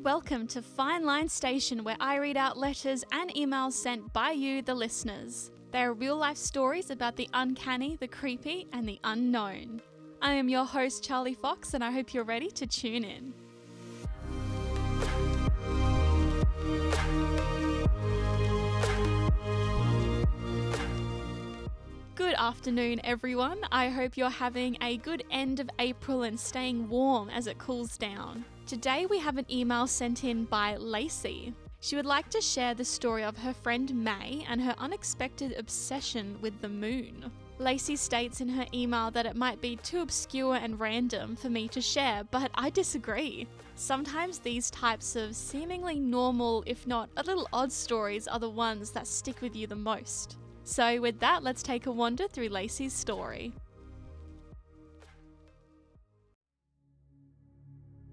Welcome to Fine Line Station, where I read out letters and emails sent by you, the listeners. They are real-life stories about the uncanny, the creepy, and the unknown. I am your host, Charlie Fox, and I hope you're ready to tune in. Good afternoon, everyone. I hope you're having a good end of April and staying warm as it cools down. Today we have an email sent in by Lacey. She would like to share the story of her friend May and her unexpected obsession with the moon. Lacey states in her email that it might be too obscure and random for me to share, but I disagree. Sometimes these types of seemingly normal, if not a little odd stories are the ones that stick with you the most. So with that, let's take a wander through Lacey's story.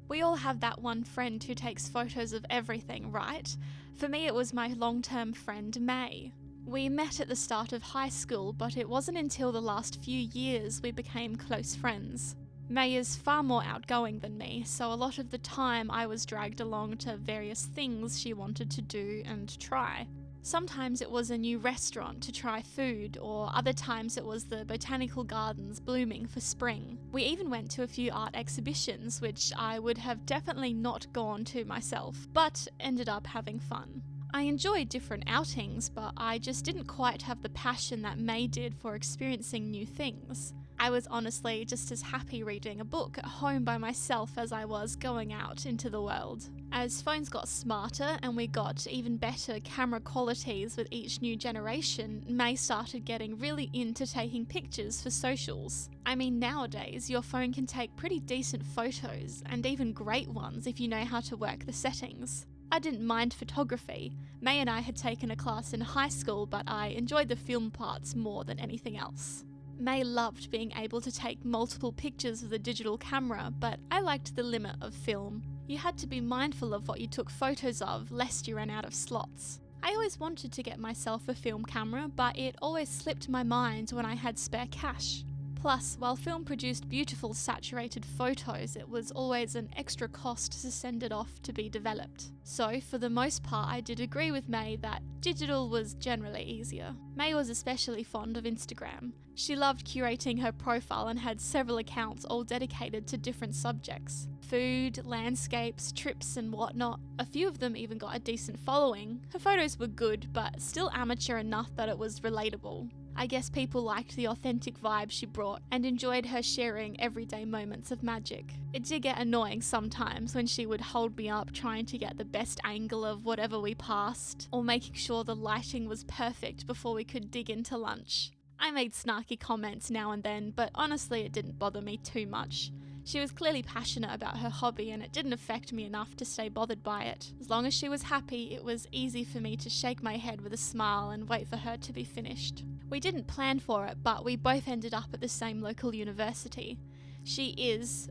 We all have that one friend who takes photos of everything, right? For me, it was my long-term friend, May. We met at the start of high school, but it wasn't until the last few years we became close friends. May is far more outgoing than me, so a lot of the time I was dragged along to various things she wanted to do and try. Sometimes it was a new restaurant to try food, or other times it was the botanical gardens blooming for spring. We even went to a few art exhibitions, which I would have definitely not gone to myself, but ended up having fun. I enjoyed different outings, but I just didn't quite have the passion that May did for experiencing new things. I was honestly just as happy reading a book at home by myself as I was going out into the world. As phones got smarter and we got even better camera qualities with each new generation, May started getting really into taking pictures for socials. I mean, nowadays your phone can take pretty decent photos, and even great ones if you know how to work the settings. I didn't mind photography. May and I had taken a class in high school, but I enjoyed the film parts more than anything else. May loved being able to take multiple pictures with a digital camera, but I liked the limit of film. You had to be mindful of what you took photos of, lest you ran out of slots. I always wanted to get myself a film camera, but it always slipped my mind when I had spare cash. Plus, while film produced beautiful saturated photos, it was always an extra cost to send it off to be developed. So, for the most part, I did agree with May that digital was generally easier. May was especially fond of Instagram. She loved curating her profile and had several accounts all dedicated to different subjects. Food, landscapes, trips and whatnot. A few of them even got a decent following. Her photos were good, but still amateur enough that it was relatable. I guess people liked the authentic vibe she brought and enjoyed her sharing everyday moments of magic. It did get annoying sometimes when she would hold me up trying to get the best angle of whatever we passed, or making sure the lighting was perfect before we could dig into lunch. I made snarky comments now and then, but honestly it didn't bother me too much. She was clearly passionate about her hobby and it didn't affect me enough to stay bothered by it. As long as she was happy, it was easy for me to shake my head with a smile and wait for her to be finished. We didn't plan for it, but we both ended up at the same local university. She is,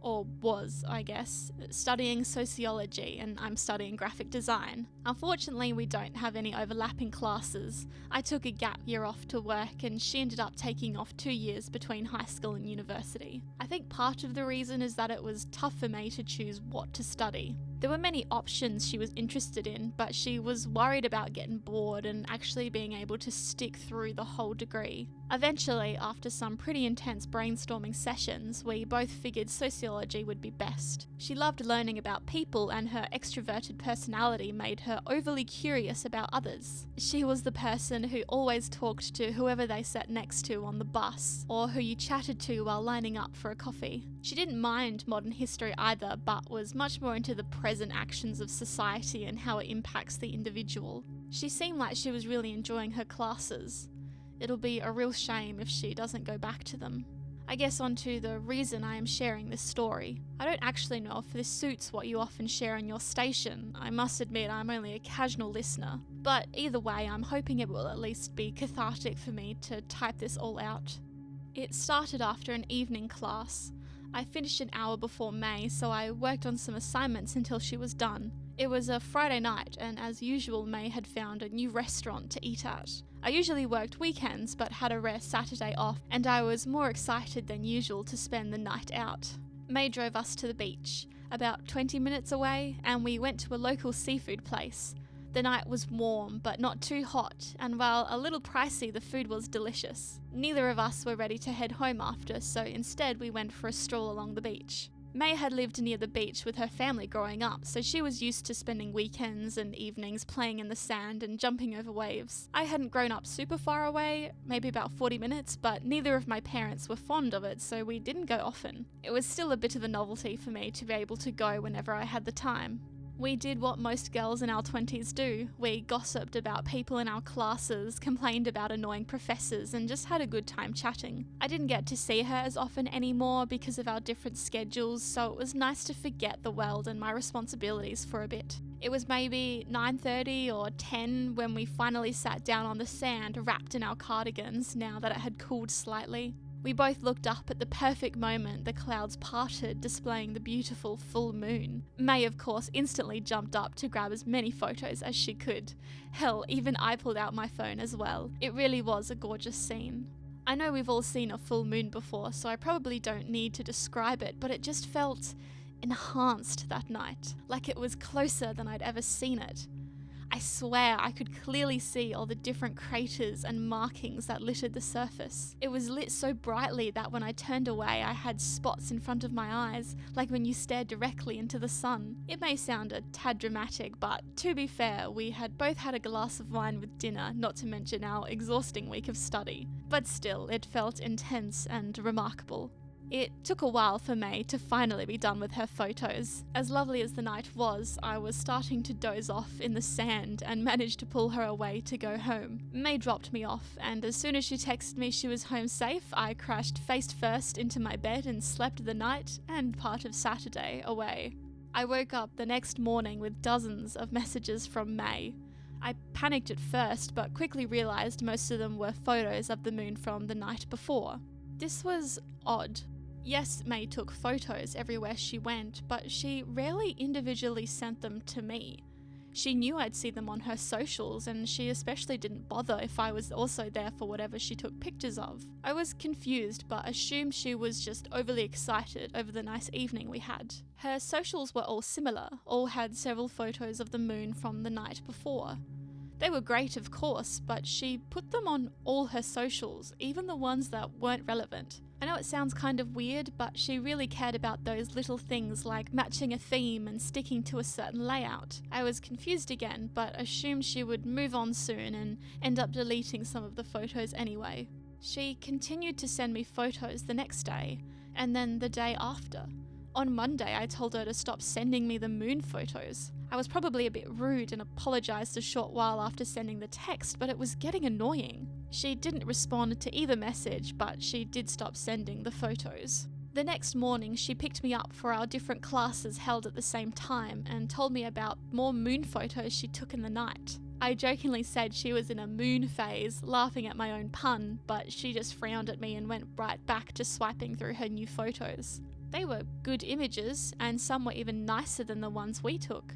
or was, I guess, studying sociology and I'm studying graphic design. Unfortunately, we don't have any overlapping classes. I took a gap year off to work and she ended up taking off 2 years between high school and university. I think part of the reason is that it was tough for me to choose what to study. There were many options she was interested in, but she was worried about getting bored and actually being able to stick through the whole degree. Eventually, after some pretty intense brainstorming sessions, we both figured sociology would be best. She loved learning about people and her extroverted personality made her overly curious about others. She was the person who always talked to whoever they sat next to on the bus, or who you chatted to while lining up for a coffee. She didn't mind modern history either, but was much more into the present actions of society and how it impacts the individual. She seemed like she was really enjoying her classes. It'll be a real shame if she doesn't go back to them. I guess onto the reason I am sharing this story. I don't actually know if this suits what you often share on your station. I must admit I'm only a casual listener. But either way, I'm hoping it will at least be cathartic for me to type this all out. It started after an evening class. I finished an hour before May, so I worked on some assignments until she was done. It was a Friday night, and as usual, May had found a new restaurant to eat at. I usually worked weekends, but had a rare Saturday off, and I was more excited than usual to spend the night out. May drove us to the beach. about 20 minutes away, and we went to a local seafood place. The night was warm, but not too hot, and while a little pricey, the food was delicious. Neither of us were ready to head home after, so instead we went for a stroll along the beach. May had lived near the beach with her family growing up, so she was used to spending weekends and evenings playing in the sand and jumping over waves. I hadn't grown up super far away, maybe about 40 minutes, but neither of my parents were fond of it, so we didn't go often. It was still a bit of a novelty for me to be able to go whenever I had the time. We did what most girls in our 20s do. We gossiped about people in our classes, complained about annoying professors, and just had a good time chatting. I didn't get to see her as often anymore because of our different schedules, so it was nice to forget the world and my responsibilities for a bit. It was maybe 9:30 or 10 when we finally sat down on the sand, wrapped in our cardigans now that it had cooled slightly. We both looked up at the perfect moment the clouds parted, displaying the beautiful full moon. May, of course, instantly jumped up to grab as many photos as she could. Hell, even I pulled out my phone as well. It really was a gorgeous scene. I know we've all seen a full moon before, so I probably don't need to describe it, but it just felt enhanced that night, like it was closer than I'd ever seen it. I swear I could clearly see all the different craters and markings that littered the surface. It was lit so brightly that when I turned away I had spots in front of my eyes, like when you stare directly into the sun. It may sound a tad dramatic, but to be fair, we had both had a glass of wine with dinner, not to mention our exhausting week of study. But still, it felt intense and remarkable. It took a while for May to finally be done with her photos. As lovely as the night was, I was starting to doze off in the sand and managed to pull her away to go home. May dropped me off, and as soon as she texted me she was home safe, I crashed face first into my bed and slept the night and part of Saturday away. I woke up the next morning with dozens of messages from May. I panicked at first, but quickly realised most of them were photos of the moon from the night before. This was odd. Yes, May took photos everywhere she went, but she rarely individually sent them to me. She knew I'd see them on her socials, and she especially didn't bother if I was also there for whatever she took pictures of. I was confused, but assumed she was just overly excited over the nice evening we had. Her socials were all similar, all had several photos of the moon from the night before. They were great, of course, but she put them on all her socials, even the ones that weren't relevant. I know it sounds kind of weird, but she really cared about those little things like matching a theme and sticking to a certain layout. I was confused again, but assumed she would move on soon and end up deleting some of the photos anyway. She continued to send me photos the next day, and then the day after. On Monday, I told her to stop sending me the moon photos. I was probably a bit rude and apologised a short while after sending the text, but it was getting annoying. She didn't respond to either message, but she did stop sending the photos. The next morning, she picked me up for our different classes held at the same time and told me about more moon photos she took in the night. I jokingly said she was in a moon phase, laughing at my own pun, but she just frowned at me and went right back to swiping through her new photos. They were good images, and some were even nicer than the ones we took.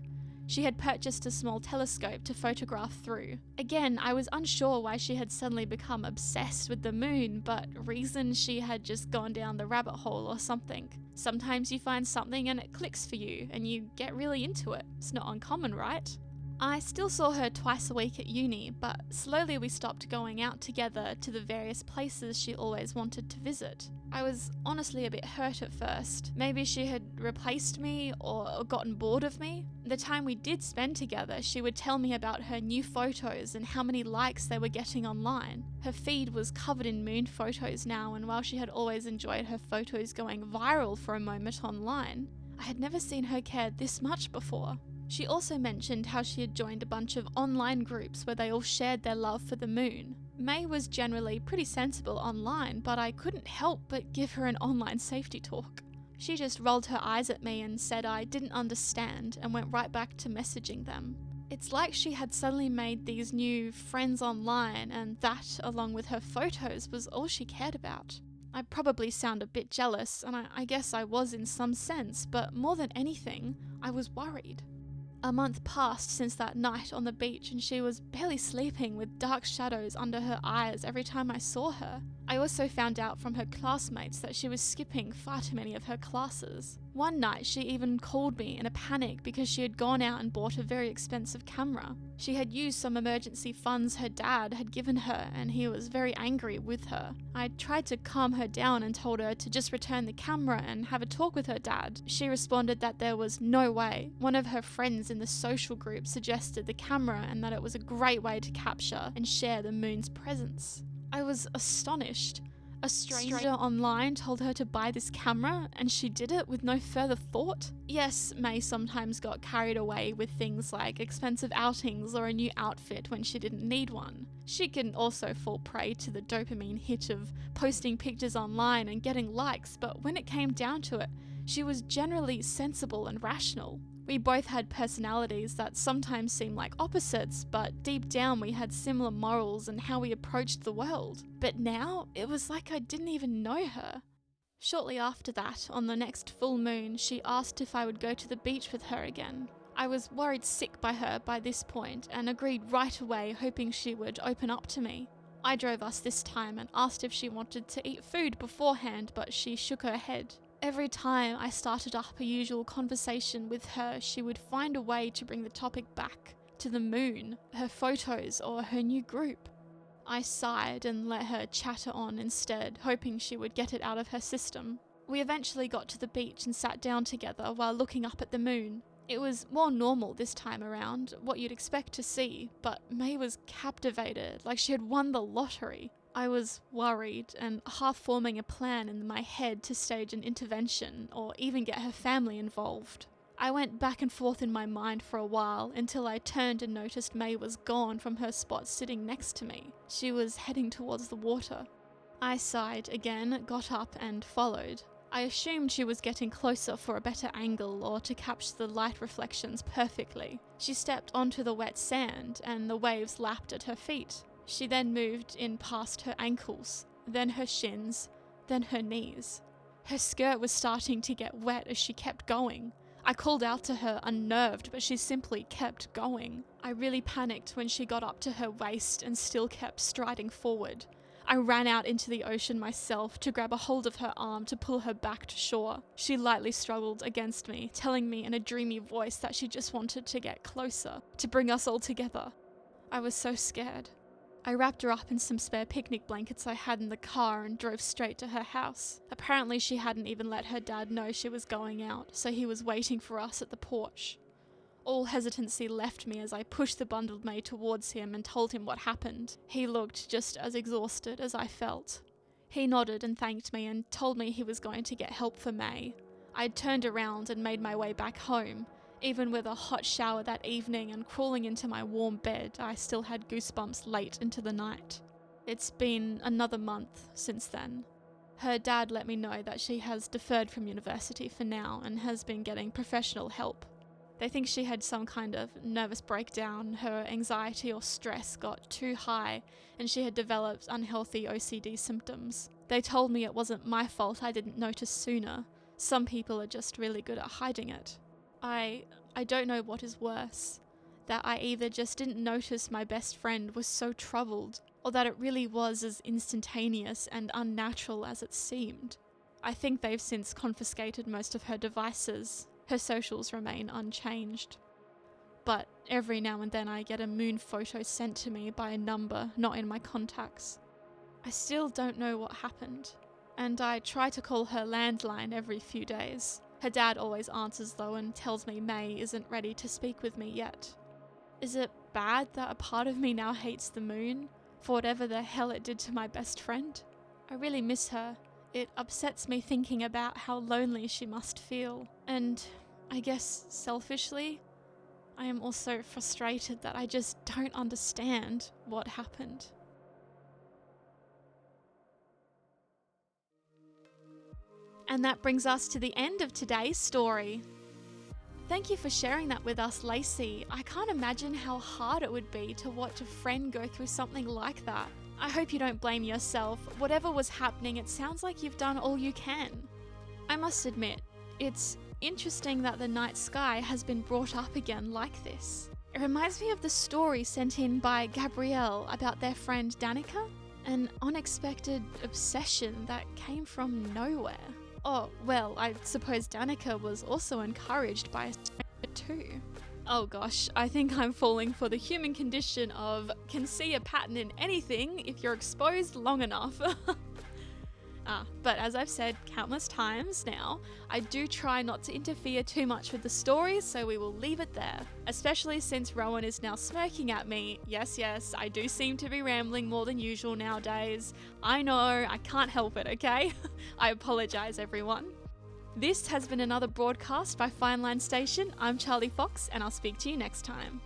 She had purchased a small telescope to photograph through. Again, I was unsure why she had suddenly become obsessed with the moon, but reasoned she had just gone down the rabbit hole or something. Sometimes you find something and it clicks for you, and you get really into it. It's not uncommon, right? I still saw her twice a week at uni, but slowly we stopped going out together to the various places she always wanted to visit. I was honestly a bit hurt at first. Maybe she had replaced me or gotten bored of me. The time we did spend together, she would tell me about her new photos and how many likes they were getting online. Her feed was covered in moon photos now, and while she had always enjoyed her photos going viral for a moment online, I had never seen her care this much before. She also mentioned how she had joined a bunch of online groups where they all shared their love for the moon. May was generally pretty sensible online, but I couldn't help but give her an online safety talk. She just rolled her eyes at me and said I didn't understand and went right back to messaging them. It's like she had suddenly made these new friends online, and that, along with her photos, was all she cared about. I probably sound a bit jealous, and I guess I was in some sense, but more than anything, I was worried. A month passed since that night on the beach, and she was barely sleeping with dark shadows under her eyes every time I saw her. I also found out from her classmates that she was skipping far too many of her classes. One night, she even called me in a panic because she had gone out and bought a very expensive camera. She had used some emergency funds her dad had given her, and he was very angry with her. I tried to calm her down and told her to just return the camera and have a talk with her dad. She responded that there was no way. One of her friends in the social group suggested the camera and that it was a great way to capture and share the moon's presence. I was astonished. A stranger online told her to buy this camera, and she did it with no further thought? Yes, May sometimes got carried away with things like expensive outings or a new outfit when she didn't need one. She can also fall prey to the dopamine hit of posting pictures online and getting likes, but when it came down to it, she was generally sensible and rational. We both had personalities that sometimes seemed like opposites, but deep down we had similar morals and how we approached the world. But now, it was like I didn't even know her. Shortly after that, on the next full moon, she asked if I would go to the beach with her again. I was worried sick by her by this point and agreed right away, hoping she would open up to me. I drove us this time and asked if she wanted to eat food beforehand, but she shook her head. Every time I started up a usual conversation with her, she would find a way to bring the topic back to the moon, her photos, or her new group. I sighed and let her chatter on instead, hoping she would get it out of her system. We eventually got to the beach and sat down together while looking up at the moon. It was more normal this time around, what you'd expect to see, but May was captivated, like she had won the lottery. I was worried and half forming a plan in my head to stage an intervention or even get her family involved. I went back and forth in my mind for a while until I turned and noticed May was gone from her spot sitting next to me. She was heading towards the water. I sighed again, got up and followed. I assumed she was getting closer for a better angle or to capture the light reflections perfectly. She stepped onto the wet sand and the waves lapped at her feet. She then moved in past her ankles, then her shins, then her knees. Her skirt was starting to get wet as she kept going. I called out to her, unnerved, but she simply kept going. I really panicked when she got up to her waist and still kept striding forward. I ran out into the ocean myself to grab a hold of her arm to pull her back to shore. She lightly struggled against me, telling me in a dreamy voice that she just wanted to get closer, to bring us all together. I was so scared. I wrapped her up in some spare picnic blankets I had in the car and drove straight to her house. Apparently she hadn't even let her dad know she was going out, so he was waiting for us at the porch. All hesitancy left me as I pushed the bundled May towards him and told him what happened. He looked just as exhausted as I felt. He nodded and thanked me and told me he was going to get help for May. I'd turned around and made my way back home. Even with a hot shower that evening and crawling into my warm bed, I still had goosebumps late into the night. It's been another month since then. Her dad let me know that she has deferred from university for now and has been getting professional help. They think she had some kind of nervous breakdown, her anxiety or stress got too high, and she had developed unhealthy OCD symptoms. They told me it wasn't my fault I didn't notice sooner. Some people are just really good at hiding it. I don't know what is worse, that I either just didn't notice my best friend was so troubled, or that it really was as instantaneous and unnatural as it seemed. I think they've since confiscated most of her devices. Her socials remain unchanged. But every now and then I get a moon photo sent to me by a number not in my contacts. I still don't know what happened, and I try to call her landline every few days. Her dad always answers though and tells me May isn't ready to speak with me yet. Is it bad that a part of me now hates the moon for whatever the hell it did to my best friend? I really miss her. It upsets me thinking about how lonely she must feel. And I guess selfishly, I am also frustrated that I just don't understand what happened. And that brings us to the end of today's story. Thank you for sharing that with us, Lacey. I can't imagine how hard it would be to watch a friend go through something like that. I hope you don't blame yourself. Whatever was happening, it sounds like you've done all you can. I must admit, it's interesting that the night sky has been brought up again like this. It reminds me of the story sent in by Gabrielle about their friend Danica. An unexpected obsession that came from nowhere. Oh, well, I suppose Danica was also encouraged by it too. Oh gosh, I think I'm falling for the human condition of can see a pattern in anything if you're exposed long enough. But as I've said countless times now, I do try not to interfere too much with the story, so we will leave it there. Especially since Rowan is now smirking at me. Yes, I do seem to be rambling more than usual nowadays. I know, I can't help it, okay? I apologise, everyone. This has been another broadcast by Fine Line Station. I'm Charlie Fox, and I'll speak to you next time.